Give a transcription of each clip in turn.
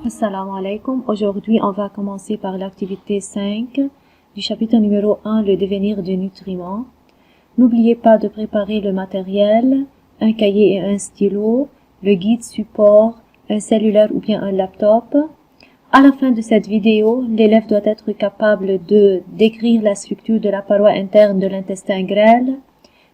Assalamu alaikum. Aujourd'hui, on va commencer par l'activité 5 du chapitre numéro 1, le devenir du nutriment. N'oubliez pas de préparer le matériel, un cahier et un stylo, le guide support, un cellulaire ou bien un laptop. À la fin de cette vidéo, l'élève doit être capable de décrire la structure de la paroi interne de l'intestin grêle,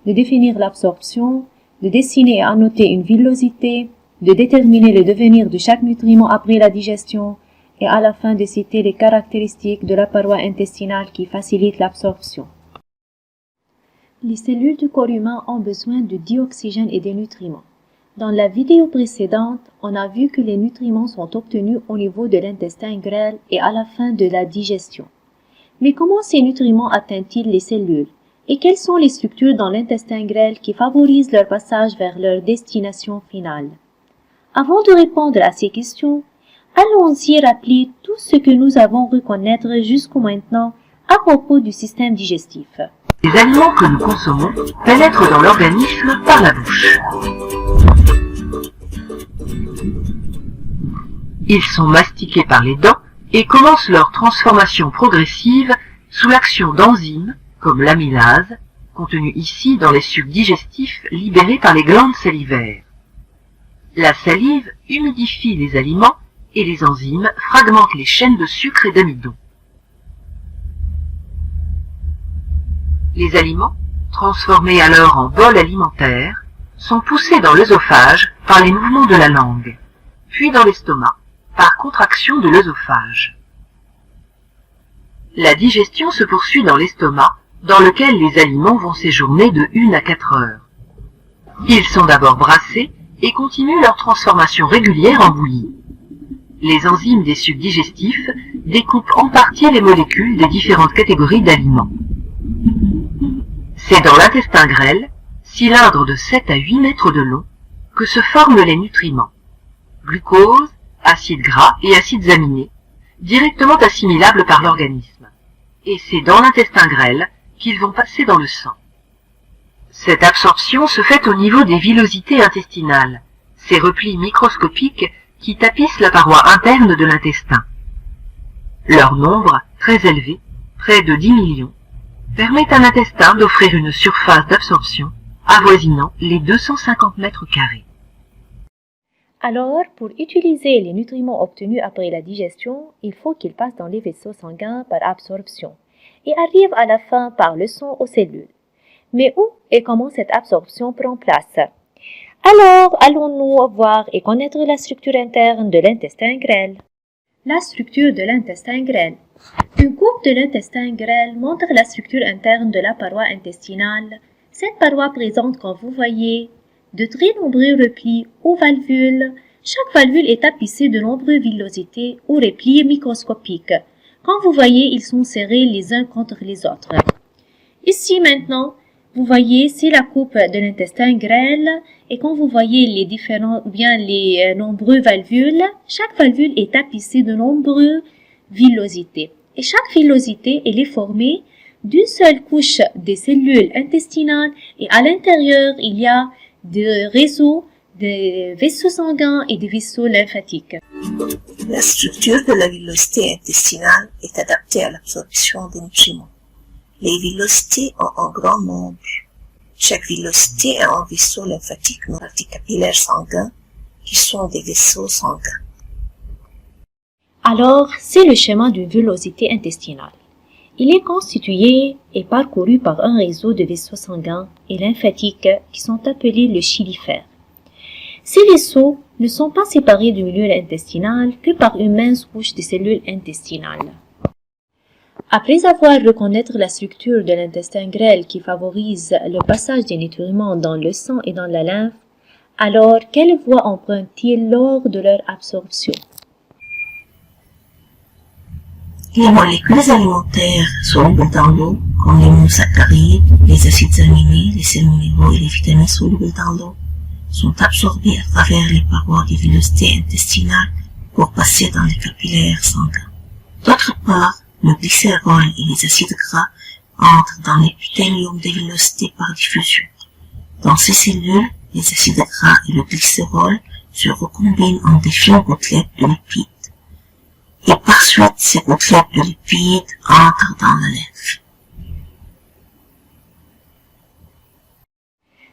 de définir l'absorption, de dessiner et annoter une villosité, de déterminer le devenir de chaque nutriment après la digestion et à la fin de citer les caractéristiques de la paroi intestinale qui facilitent l'absorption. Les cellules du corps humain ont besoin de dioxygène et des nutriments. Dans la vidéo précédente, on a vu que les nutriments sont obtenus au niveau de l'intestin grêle et à la fin de la digestion. Mais comment ces nutriments atteignent-ils les cellules? Et quelles sont les structures dans l'intestin grêle qui favorisent leur passage vers leur destination finale? Avant de répondre à ces questions, allons-y rappeler tout ce que nous avons reconnaître jusqu'au maintenant à propos du système digestif. Les aliments que nous consommons pénètrent dans l'organisme par la bouche. Ils sont mastiqués par les dents et commencent leur transformation progressive sous l'action d'enzymes comme l'amylase, contenue ici dans les sucs digestifs libérés par les glandes salivaires. La salive humidifie les aliments et les enzymes fragmentent les chaînes de sucre et d'amidon. Les aliments, transformés alors en bol alimentaire, sont poussés dans l'œsophage par les mouvements de la langue, puis dans l'estomac par contraction de l'œsophage. La digestion se poursuit dans l'estomac, dans lequel les aliments vont séjourner de 1 à 4 heures. Ils sont d'abord brassés et continuent leur transformation régulière en bouillie. Les enzymes des sucs digestifs découpent en partie les molécules des différentes catégories d'aliments. C'est dans l'intestin grêle, cylindre de 7 à 8 mètres de long, que se forment les nutriments. Glucose, acides gras et acides aminés, directement assimilables par l'organisme. Et c'est dans l'intestin grêle qu'ils vont passer dans le sang. Cette absorption se fait au niveau des villosités intestinales, ces replis microscopiques qui tapissent la paroi interne de l'intestin. Leur nombre, très élevé, près de 10 millions, permet à l'intestin d'offrir une surface d'absorption avoisinant les 250 mètres carrés. Alors, pour utiliser les nutriments obtenus après la digestion, il faut qu'ils passent dans les vaisseaux sanguins par absorption et arrivent à la fin par le sang aux cellules. Mais où et comment cette absorption prend place? Alors, allons-nous voir et connaître la structure interne de l'intestin grêle. La structure de l'intestin grêle. Une coupe de l'intestin grêle montre la structure interne de la paroi intestinale. Cette paroi présente, comme vous voyez, de très nombreux replis ou valvules. Chaque valvule est tapissée de nombreuses villosités ou replis microscopiques. Comme vous voyez, ils sont serrés les uns contre les autres. Ici maintenant, vous voyez, c'est la coupe de l'intestin grêle et quand vous voyez les nombreuses valvules, chaque valvule est tapissée de nombreuses villosités. Et chaque villosité, elle est formée d'une seule couche des cellules intestinales et à l'intérieur, il y a des réseaux, des vaisseaux sanguins et des vaisseaux lymphatiques. La structure de la villosité intestinale est adaptée à l'absorption des nutriments. Les villosités ont un grand nombre. Chaque villosité a un vaisseau lymphatique non capillaires sanguins qui sont des vaisseaux sanguins. Alors, c'est le schéma d'une villosité intestinale. Il est constitué et parcouru par un réseau de vaisseaux sanguins et lymphatiques qui sont appelés le chylifère. Ces vaisseaux ne sont pas séparés du milieu intestinal que par une mince couche de cellules intestinales. Après avoir reconnaître la structure de l'intestin grêle qui favorise le passage des nutriments dans le sang et dans la lymphe, alors quelle voie empruntent-ils lors de leur absorption? Les molécules alimentaires solubles dans l'eau, comme les monosaccharides, les acides aminés, les sels minéraux et les vitamines solubles dans l'eau, sont absorbées à travers les parois des villosités intestinales pour passer dans les capillaires sanguins. D'autre part, le glycérol et les acides gras entrent dans l'épithélium des villosités par diffusion. Dans ces cellules, les acides gras et le glycérol se recombinent en des fines gouttelettes de lipides. Et par suite, ces gouttelettes de lipides entrent dans la lymphe.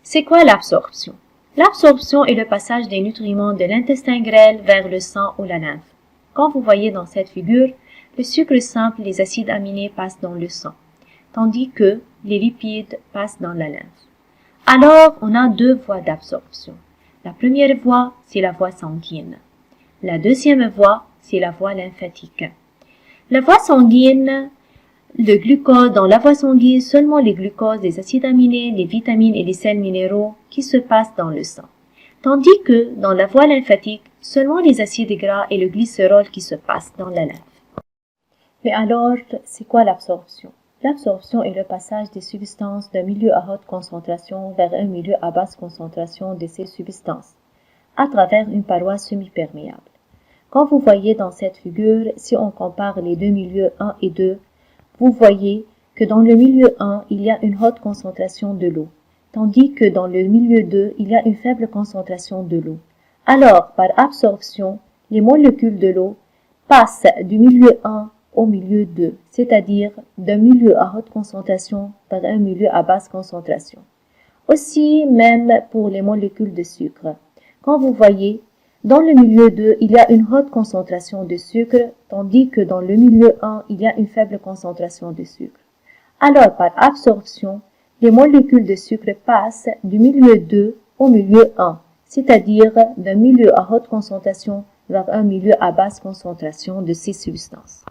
C'est quoi l'absorption? L'absorption est le passage des nutriments de l'intestin grêle vers le sang ou la lymphe. Comme vous voyez dans cette figure, le sucre simple et les acides aminés passent dans le sang, tandis que les lipides passent dans la lymphe. Alors, on a deux voies d'absorption. La première voie, c'est la voie sanguine. La deuxième voie, c'est la voie lymphatique. La voie sanguine, le glucose, dans la voie sanguine, seulement les glucoses, les acides aminés, les vitamines et les sels minéraux qui se passent dans le sang. Tandis que, dans la voie lymphatique, seulement les acides gras et le glycérol qui se passent dans la lymphe. Mais alors, c'est quoi l'absorption? L'absorption est le passage des substances d'un milieu à haute concentration vers un milieu à basse concentration de ces substances, à travers une paroi semi-perméable. Comme vous voyez dans cette figure, si on compare les deux milieux 1 et 2, vous voyez que dans le milieu 1, il y a une haute concentration de l'eau, tandis que dans le milieu 2, il y a une faible concentration de l'eau. Alors, par absorption, les molécules de l'eau passent du milieu 1 au milieu 2, c'est-à-dire d'un milieu à haute concentration vers un milieu à basse concentration. Aussi, même pour les molécules de sucre. Quand vous voyez, dans le milieu 2, il y a une haute concentration de sucre, tandis que dans le milieu 1, il y a une faible concentration de sucre. Alors, par absorption, les molécules de sucre passent du milieu 2 au milieu 1, c'est-à-dire d'un milieu à haute concentration vers un milieu à basse concentration de ces substances.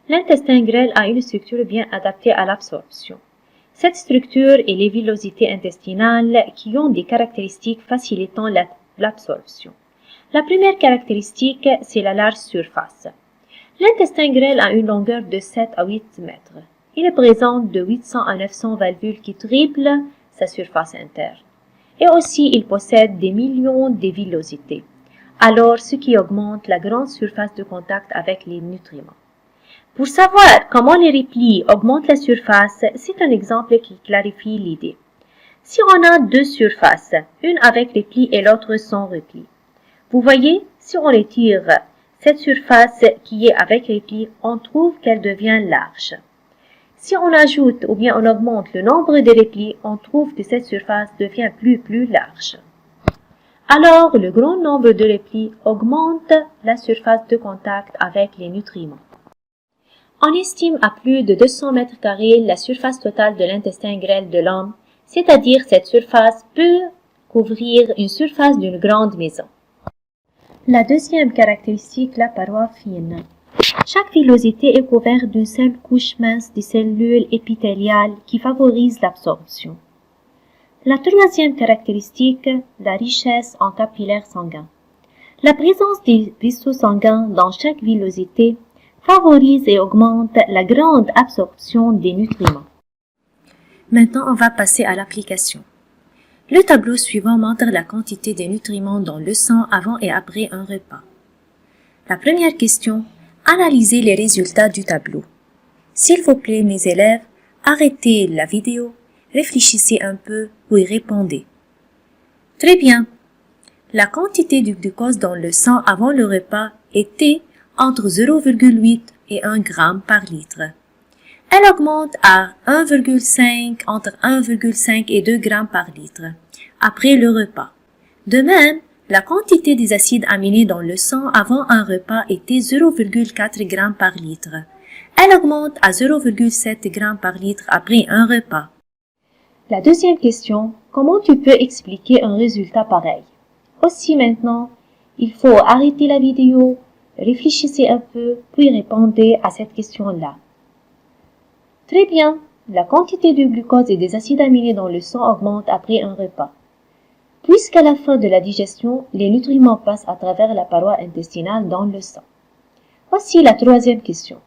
L'intestin grêle a une structure bien adaptée à l'absorption. Cette structure est les villosités intestinales qui ont des caractéristiques facilitant l'absorption. La première caractéristique, c'est la large surface. L'intestin grêle a une longueur de 7 à 8 mètres. Il est présent de 800 à 900 valvules qui triplent sa surface interne. Et aussi, il possède des millions de villosités, alors ce qui augmente la grande surface de contact avec les nutriments. Pour savoir comment les replis augmentent la surface, c'est un exemple qui clarifie l'idée. Si on a deux surfaces, une avec repli et l'autre sans repli, vous voyez, si on étire cette surface qui est avec repli, on trouve qu'elle devient large. Si on ajoute ou bien on augmente le nombre de replis, on trouve que cette surface devient plus large. Alors, le grand nombre de replis augmente la surface de contact avec les nutriments. On estime à plus de 200 mètres carrés la surface totale de l'intestin grêle de l'homme, c'est-à-dire cette surface peut couvrir une surface d'une grande maison. La deuxième caractéristique, la paroi fine. Chaque villosité est couverte d'une seule couche mince de cellules épithéliales qui favorise l'absorption. La troisième caractéristique, la richesse en capillaires sanguins. La présence des vaisseaux sanguins dans chaque villosité favorise et augmente la grande absorption des nutriments. Maintenant, on va passer à l'application. Le tableau suivant montre la quantité de nutriments dans le sang avant et après un repas. La première question, analysez les résultats du tableau. S'il vous plaît, mes élèves, arrêtez la vidéo, réfléchissez un peu puis répondez. Très bien. La quantité du glucose dans le sang avant le repas était entre 0,8 et 1 g par litre. Elle augmente à 1,5 entre 1,5 et 2 g par litre après le repas. De même, la quantité des acides aminés dans le sang avant un repas était 0,4 g par litre. Elle augmente à 0,7 g par litre après un repas. La deuxième question, comment tu peux expliquer un résultat pareil? Aussi maintenant, il faut arrêter la vidéo, réfléchissez un peu, puis répondez à cette question-là. Très bien, la quantité de glucose et des acides aminés dans le sang augmente après un repas. Puisqu'à la fin de la digestion, les nutriments passent à travers la paroi intestinale dans le sang. Voici la troisième question.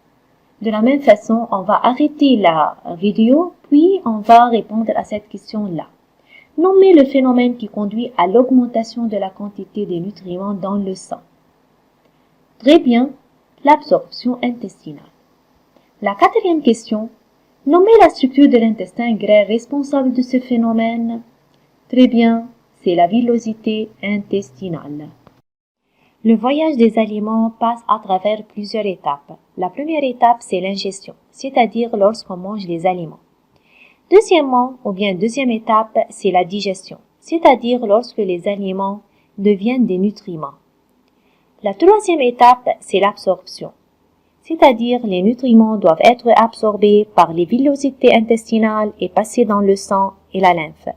De la même façon, on va arrêter la vidéo, puis on va répondre à cette question-là. Nommez le phénomène qui conduit à l'augmentation de la quantité des nutriments dans le sang. Très bien, l'absorption intestinale. La quatrième question, nommez la structure de l'intestin grêle responsable de ce phénomène. Très bien, c'est la villosité intestinale. Le voyage des aliments passe à travers plusieurs étapes. La première étape, c'est l'ingestion, c'est-à-dire lorsqu'on mange les aliments. Deuxièmement, ou bien deuxième étape, c'est la digestion, c'est-à-dire lorsque les aliments deviennent des nutriments. La troisième étape, c'est l'absorption, c'est-à-dire les nutriments doivent être absorbés par les villosités intestinales et passer dans le sang et la lymphe,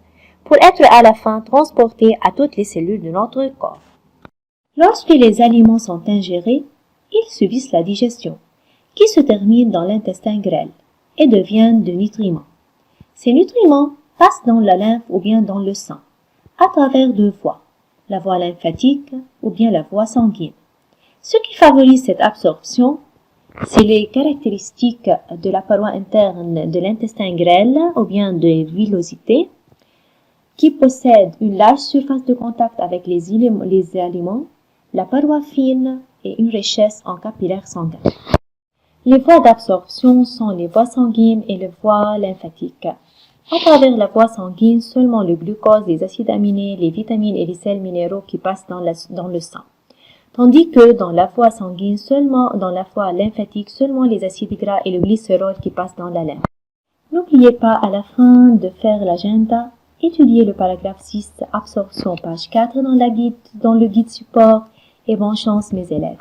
pour être à la fin transportés à toutes les cellules de notre corps. Lorsque les aliments sont ingérés, ils subissent la digestion, qui se termine dans l'intestin grêle et deviennent de nutriments. Ces nutriments passent dans la lymphe ou bien dans le sang, à travers deux voies, la voie lymphatique ou bien la voie sanguine. Ce qui favorise cette absorption, c'est les caractéristiques de la paroi interne de l'intestin grêle ou bien de villosité, qui possède une large surface de contact avec les aliments, la paroi fine et une richesse en capillaires sanguins. Les voies d'absorption sont les voies sanguines et les voies lymphatiques. À travers la voie sanguine, seulement le glucose, les acides aminés, les vitamines et les sels minéraux qui passent dans le sang. Tandis que dans la voie sanguine, dans la voie lymphatique, seulement les acides gras et le glycérol qui passent dans la lymphe. N'oubliez pas à la fin de faire l'agenda, étudiez le paragraphe 6, absorption, page 4 dans le guide support, et bonne chance mes élèves.